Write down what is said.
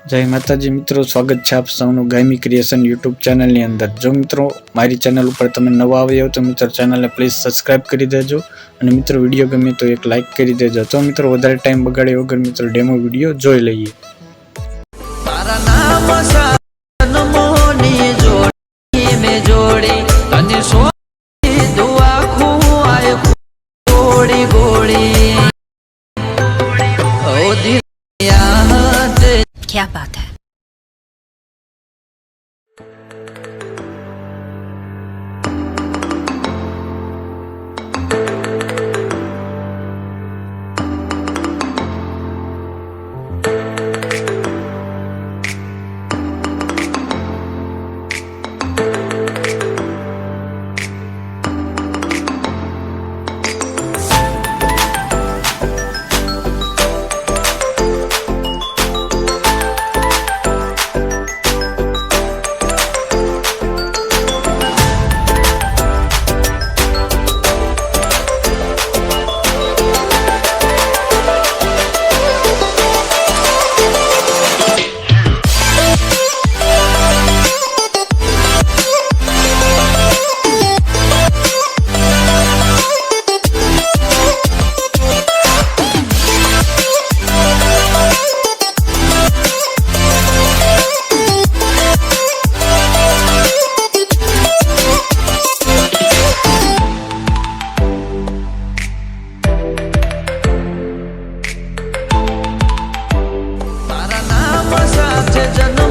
जय माताजी मित्रों, स्वागत है आप सबनु गायमी क्रिएशन यूट्यूब चैनल ની અંદર। जो मित्रों मारी चैनल पर તમે નવા આવ્યા हो तो मित्रों चैनल ने प्लीज सब्सक्राइब કરી દેજો અને मित्रों वीडियो गमे तो एक लाइक કરી દેજો। तो मित्रों વધારે ટાઈમ બગાડે વગર मित्रों डेमो वीडियो જોઈ લઈએ। તારા નામ સનમોની જોડી મે જોડી તને સોની દુઆ ખુઆય ગોળી ગોળી ओ दिल याद। क्या बात है। जन्म